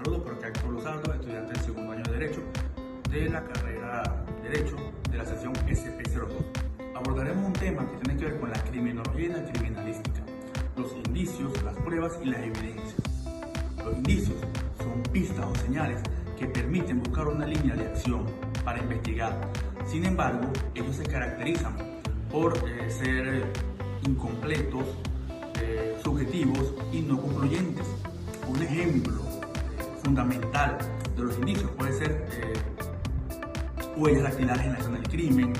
Saludos por acá, Héctor Luzardo, estudiante del segundo año de Derecho de la carrera Derecho de la sección SP02. Abordaremos un tema que tiene que ver con la criminología y la criminalística, los indicios, las pruebas y las evidencias. Los indicios son pistas o señales que permiten buscar una línea de acción para investigar. Sin embargo, ellos se caracterizan por ser incompletos, subjetivos y no concluyentes. Un ejemplo fundamental de los indicios puede ser huellas dactilares en la escena del crimen.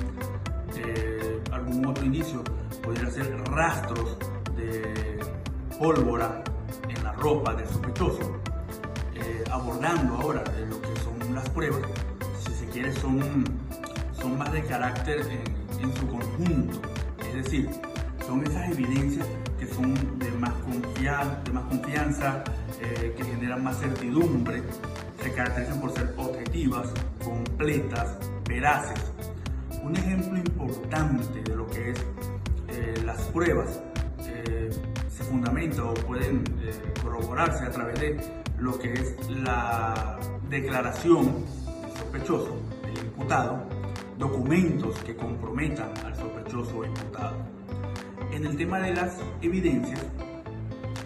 Algún otro indicio podría ser rastros de pólvora en la ropa del sospechoso. Abordando ahora lo que son las pruebas, si se quiere, son más de carácter en su conjunto, es decir, son esas evidencias que son de más confianza, que generan más certidumbre, se caracterizan por ser objetivas, completas, veraces. Un ejemplo importante de lo que es las pruebas se fundamenta o pueden corroborarse a través de lo que es la declaración del sospechoso, del imputado, documentos que comprometan al sospechoso o imputado. En el tema de las evidencias,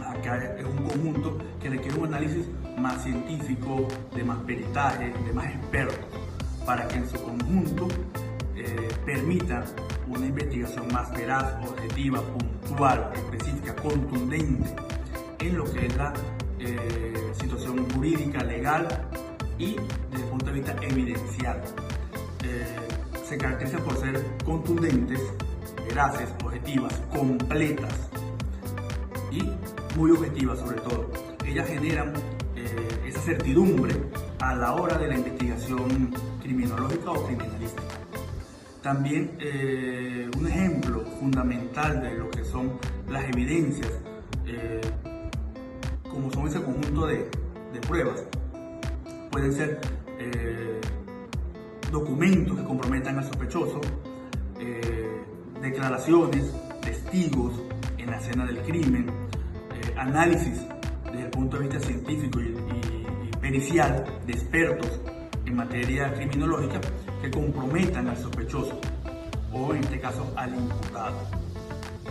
acá es un conjunto que requiere un análisis más científico, de más peritaje, de más expertos, para que en su conjunto permita una investigación más veraz, objetiva, puntual, específica, contundente en lo que es la situación jurídica, legal y desde el punto de vista evidencial. Se caracterizan por ser contundentes, veraces, objetivas, completas y muy objetivas sobre todo. Ellas generan esa certidumbre a la hora de la investigación criminológica o criminalística. También un ejemplo fundamental de lo que son las evidencias, como son ese conjunto de pruebas, pueden ser documentos que comprometan al sospechoso, declaraciones, testigos en la escena del crimen, análisis desde el punto de vista científico y pericial de expertos en materia criminológica que comprometan al sospechoso o en este caso al imputado.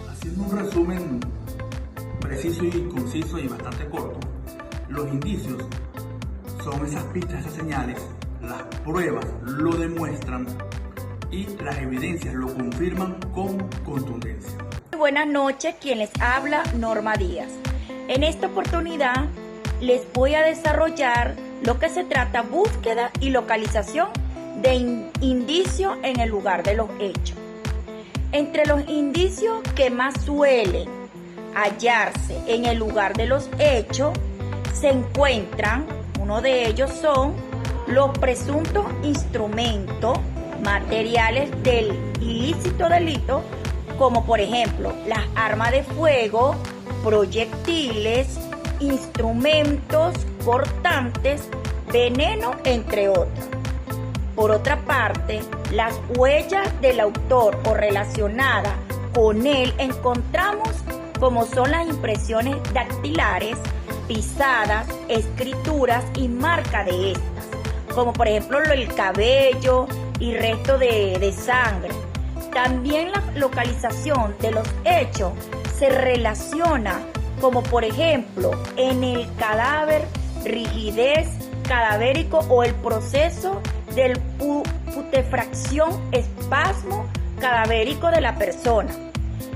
Haciendo un resumen preciso y conciso y bastante corto, los indicios son esas pistas, esas señales, las pruebas lo demuestran y las evidencias lo confirman con contundencia. Buenas noches, quien les habla, Norma Díaz. En esta oportunidad les voy a desarrollar lo que se trata búsqueda y localización de indicios en el lugar de los hechos. Entre los indicios que más suelen hallarse en el lugar de los hechos se encuentran, uno de ellos son los presuntos instrumentos materiales del ilícito delito, como por ejemplo las armas de fuego, proyectiles, instrumentos cortantes, veneno, entre otros. Por otra parte, las huellas del autor o relacionadas con él encontramos como son las impresiones dactilares, pisadas, escrituras y marca de estas, como por ejemplo el cabello y resto de sangre. También la localización de los hechos se relaciona, como por ejemplo en el cadáver, rigidez cadavérico o el proceso de putrefacción, espasmo cadavérico de la persona.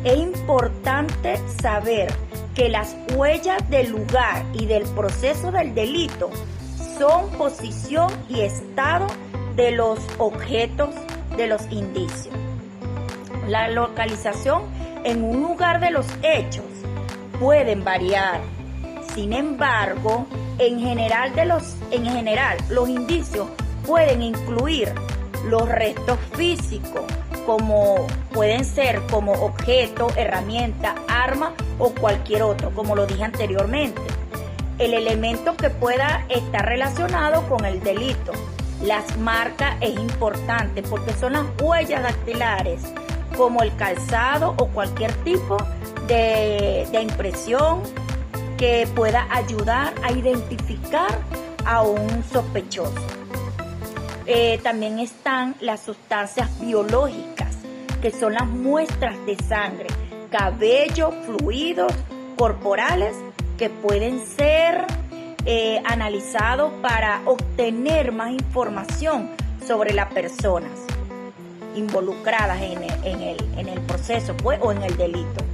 Es importante saber que las huellas del lugar y del proceso del delito son posición y estado de los objetos de los indicios. La localización en un lugar de los hechos pueden variar. Sin embargo, en general los indicios pueden incluir los restos físicos, como pueden ser como objeto, herramienta, arma o cualquier otro, como lo dije anteriormente. El elemento que pueda estar relacionado con el delito. Las marcas es importante porque son las huellas dactilares, como el calzado o cualquier tipo de impresión que pueda ayudar a identificar a un sospechoso. También están las sustancias biológicas, que son las muestras de sangre, cabello, fluidos corporales que pueden ser analizados para obtener más información sobre las personas involucradas en el proceso, pues, o en el delito.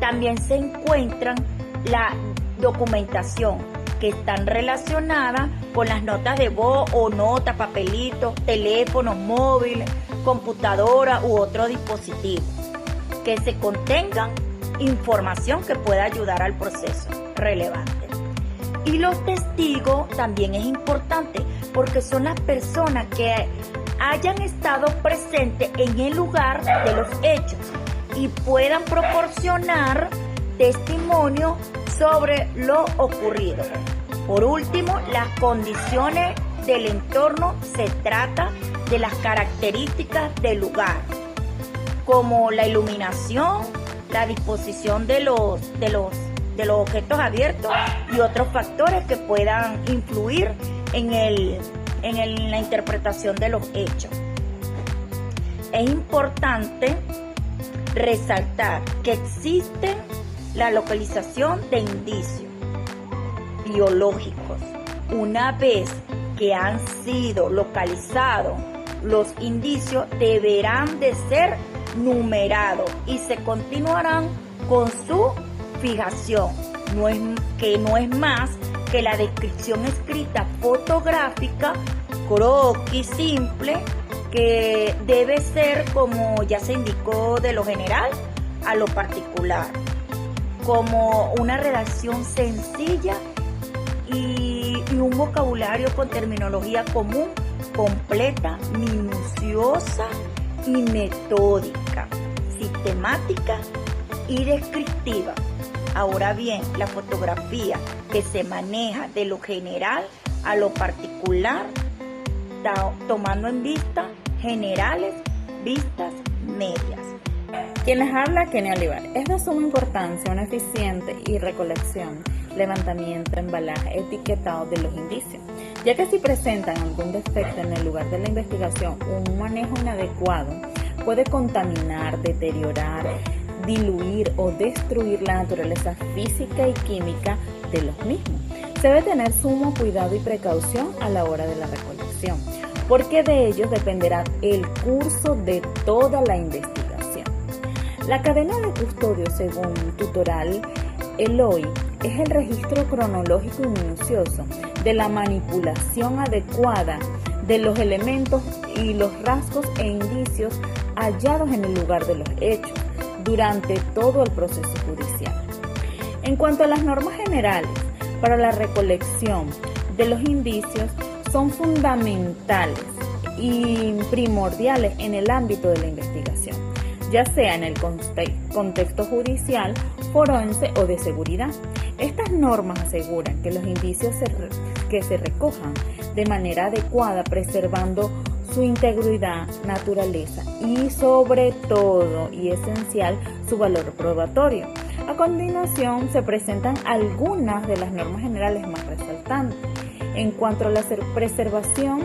También se encuentran la documentación, que están relacionadas con las notas de voz o notas, papelitos, teléfonos móviles, computadora u otro dispositivo, que se contengan información que pueda ayudar al proceso relevante. Y los testigos también es importante, porque son las personas que hayan estado presentes en el lugar de los hechos y puedan proporcionar testimonio sobre lo ocurrido. Por último, las condiciones del entorno. Se trata de las características del lugar, como la iluminación, la disposición de los objetos abiertos y otros factores que puedan influir en la interpretación de los hechos. Es importante resaltar que existe la localización de indicios biológicos. Una vez que han sido localizados, los indicios deberán de ser numerados y se continuarán con su fijación. No es más que la descripción escrita fotográfica, croquis simple, que debe ser, como ya se indicó, de lo general a lo particular, como una redacción sencilla y un vocabulario con terminología común, completa, minuciosa y metódica, sistemática y descriptiva. Ahora bien, la fotografía que se maneja de lo general a lo particular, tomando en vista generales, vistas medias. Quien les habla, Kenia Olivar. Es de suma importancia una eficiente y recolección, levantamiento, embalaje, etiquetado de los indicios, ya que si presentan algún defecto en el lugar de la investigación o un manejo inadecuado, puede contaminar, deteriorar, diluir o destruir la naturaleza física y química de los mismos. Se debe tener sumo cuidado y precaución a la hora de la recolección, porque de ellos dependerá el curso de toda la investigación. La cadena de custodio, según tutoral Eloy, es el registro cronológico y minucioso de la manipulación adecuada de los elementos y los rasgos e indicios hallados en el lugar de los hechos durante todo el proceso judicial. En cuanto a las normas generales para la recolección de los indicios, son fundamentales y primordiales en el ámbito de la investigación, ya sea en el contexto judicial, forense o de seguridad. Estas normas aseguran que los indicios que se recojan de manera adecuada, preservando su integridad, naturaleza y sobre todo y esencial su valor probatorio. A continuación se presentan algunas de las normas generales más resaltantes. En cuanto a la preservación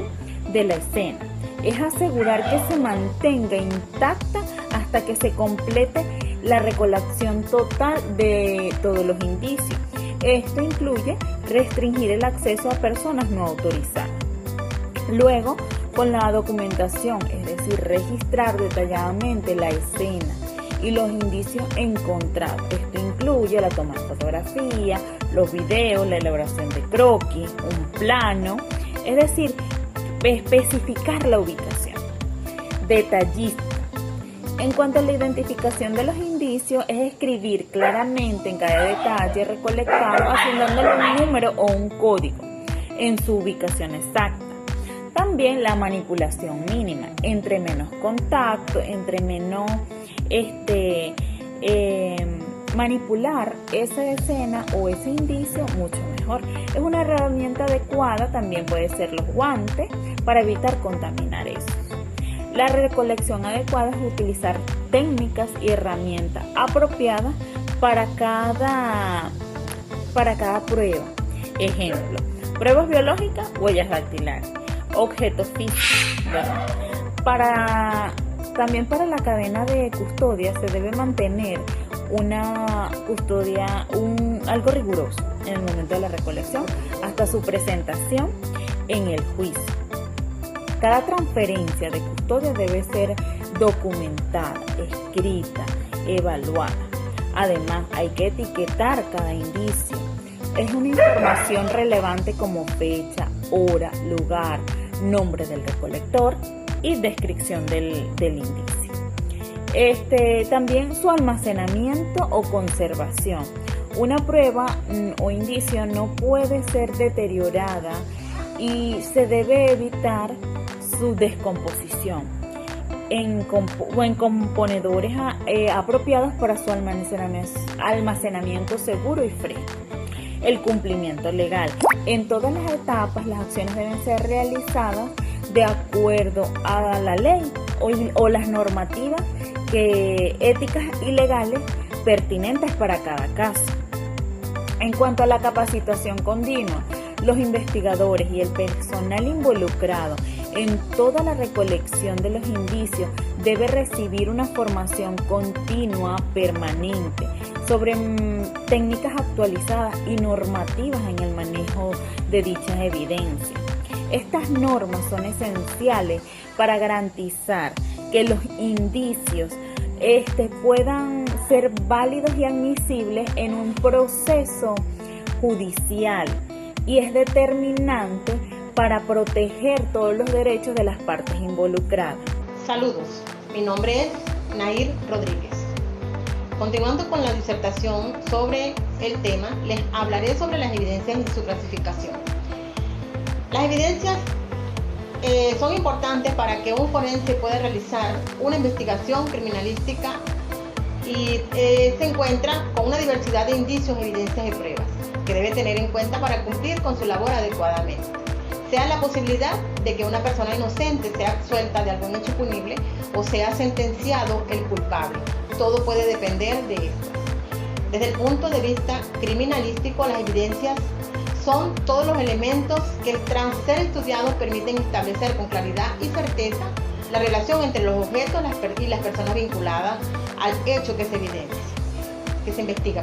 de la escena, es asegurar que se mantenga intacta hasta que se complete la recolección total de todos los indicios. Esto incluye restringir el acceso a personas no autorizadas. Luego, con la documentación, es decir, registrar detalladamente la escena y los indicios encontrados. Esto incluye la toma de fotografía, los videos, la elaboración de croquis, un plano, es decir, especificar la ubicación. Detallista. En cuanto a la identificación de los indicios, es escribir claramente en cada detalle recolectado, asignándole un número o un código en su ubicación exacta. También la manipulación mínima, entre menos contacto, entre menos manipular esa escena o ese indicio, mucho mejor. Es una herramienta adecuada, también puede ser los guantes para evitar contaminar eso. La recolección adecuada es utilizar técnicas y herramientas apropiadas para cada prueba. Ejemplo, Pruebas biológicas, huellas dactilares. Objetos físicos, ¿verdad? También para la cadena de custodia se debe mantener una custodia algo riguroso en el momento de la recolección hasta su presentación en el juicio. Cada transferencia de custodia debe ser documentada, escrita, evaluada. Además, hay que etiquetar cada indicio. Es una información relevante como fecha, hora, lugar, nombre del recolector y descripción del indicio. También su almacenamiento o conservación. Una prueba o indicio no puede ser deteriorada y se debe evitar su descomposición en contenedores apropiados para su almacenamiento seguro y fresco. El cumplimiento legal. En todas las etapas, las acciones deben ser realizadas de acuerdo a la ley o las normativas éticas y legales pertinentes para cada caso. En cuanto a la capacitación continua, los investigadores y el personal involucrado en toda la recolección de los indicios debe recibir una formación continua, permanente, sobre técnicas actualizadas y normativas en el manejo de dichas evidencias. Estas normas son esenciales para garantizar que los indicios puedan ser válidos y admisibles en un proceso judicial, y es determinante para proteger todos los derechos de las partes involucradas. Saludos, mi nombre es Nair Rodríguez. Continuando con la disertación sobre el tema, les hablaré sobre las evidencias y su clasificación. Las evidencias son importantes para que un forense pueda realizar una investigación criminalística y se encuentra con una diversidad de indicios, evidencias y pruebas que debe tener en cuenta para cumplir con su labor adecuadamente. Sea la posibilidad de que una persona inocente sea absuelta de algún hecho punible o sea sentenciado el culpable. Todo puede depender de esto. Desde el punto de vista criminalístico, las evidencias son todos los elementos que tras ser estudiados permiten establecer con claridad y certeza la relación entre los objetos y las personas vinculadas al hecho que se investiga.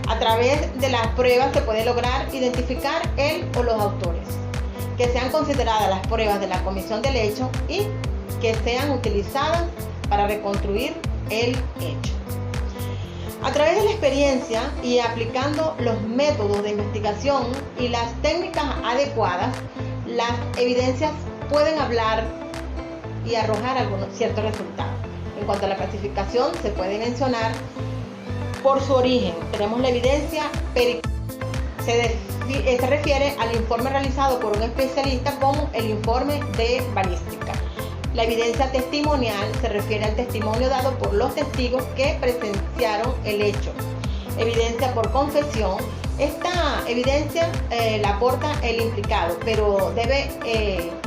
A través de las pruebas se puede lograr identificar el o los autores, que sean consideradas las pruebas de la comisión del hecho y que sean utilizadas para reconstruir el hecho. A través de la experiencia y aplicando los métodos de investigación y las técnicas adecuadas, las evidencias pueden hablar y arrojar algunos ciertos resultados. En cuanto a la clasificación, se puede mencionar por su origen. Tenemos la evidencia pericial. Se refiere al informe realizado por un especialista como el informe de balística. La evidencia testimonial se refiere al testimonio dado por los testigos que presenciaron el hecho. Evidencia por confesión. Esta evidencia la aporta el implicado, pero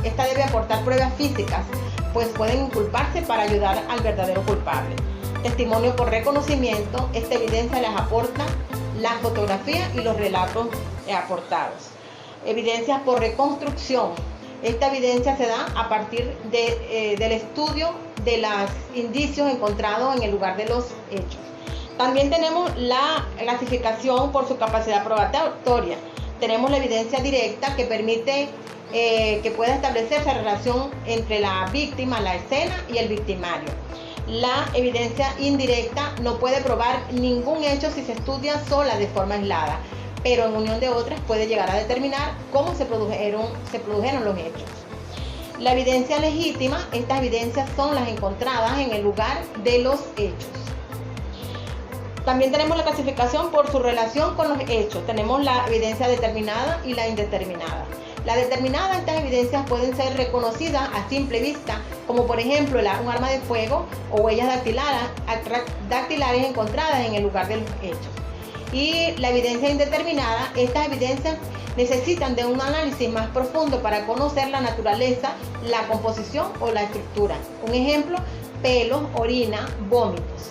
esta debe aportar pruebas físicas, pues pueden inculparse para ayudar al verdadero culpable. Testimonio por reconocimiento. Esta evidencia las aporta la fotografía y los relatos aportados. Evidencias por reconstrucción. Esta evidencia se da a partir del estudio de los indicios encontrados en el lugar de los hechos. También tenemos la clasificación por su capacidad probatoria. Tenemos la evidencia directa que permite que pueda establecerse la relación entre la víctima, la escena y el victimario. La evidencia indirecta no puede probar ningún hecho si se estudia sola de forma aislada, pero en unión de otras puede llegar a determinar cómo se produjeron los hechos. La evidencia legítima. Estas evidencias son las encontradas en el lugar de los hechos. También tenemos la clasificación por su relación con los hechos. Tenemos la evidencia determinada y la indeterminada. La determinada, estas evidencias pueden ser reconocidas a simple vista, como por ejemplo un arma de fuego o huellas dactilares encontradas en el lugar de los hechos. Y la evidencia indeterminada, estas evidencias necesitan de un análisis más profundo para conocer la naturaleza, la composición o la estructura. Un ejemplo, pelos, orina, vómitos.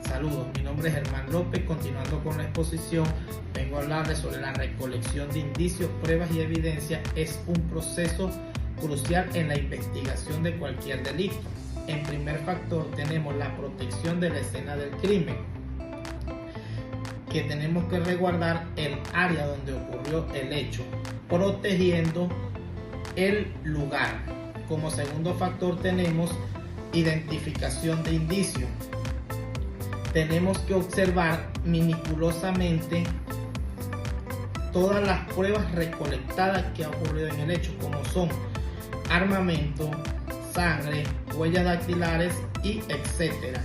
Saludos, mi nombre nombre es Germán López. Continuando con la exposición, vengo a hablarles sobre la recolección de indicios, pruebas y evidencia. Es un proceso crucial en la investigación de cualquier delito. En primer factor tenemos la protección de la escena del crimen, que tenemos que resguardar el área donde ocurrió el hecho, protegiendo el lugar. Como segundo factor tenemos identificación de indicios. Tenemos que observar minuciosamente todas las pruebas recolectadas que ha ocurrido en el hecho, como son armamento, sangre, huellas dactilares y etcétera.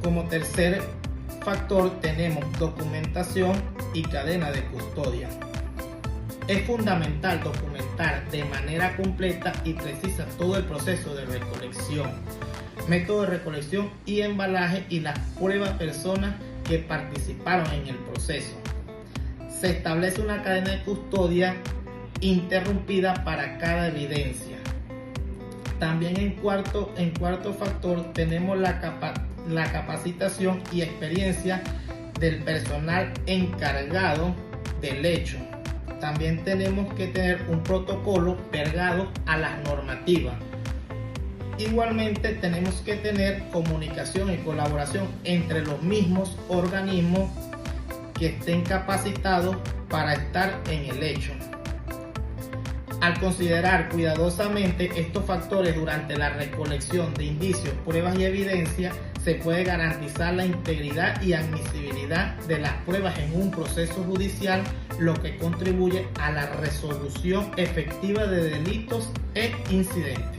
Como tercer factor tenemos documentación y cadena de custodia. Es fundamental documentar de manera completa y precisa todo el proceso de recolección, método de recolección y embalaje y las pruebas personas que participaron en el proceso. Se establece una cadena de custodia interrumpida para cada evidencia. También en cuarto factor tenemos la capacitación y experiencia del personal encargado del hecho. También tenemos que tener un protocolo pegado a las normativas. Igualmente tenemos que tener comunicación y colaboración entre los mismos organismos que estén capacitados para estar en el hecho. Al considerar cuidadosamente estos factores durante la recolección de indicios, pruebas y evidencia, se puede garantizar la integridad y admisibilidad de las pruebas en un proceso judicial, lo que contribuye a la resolución efectiva de delitos e incidentes.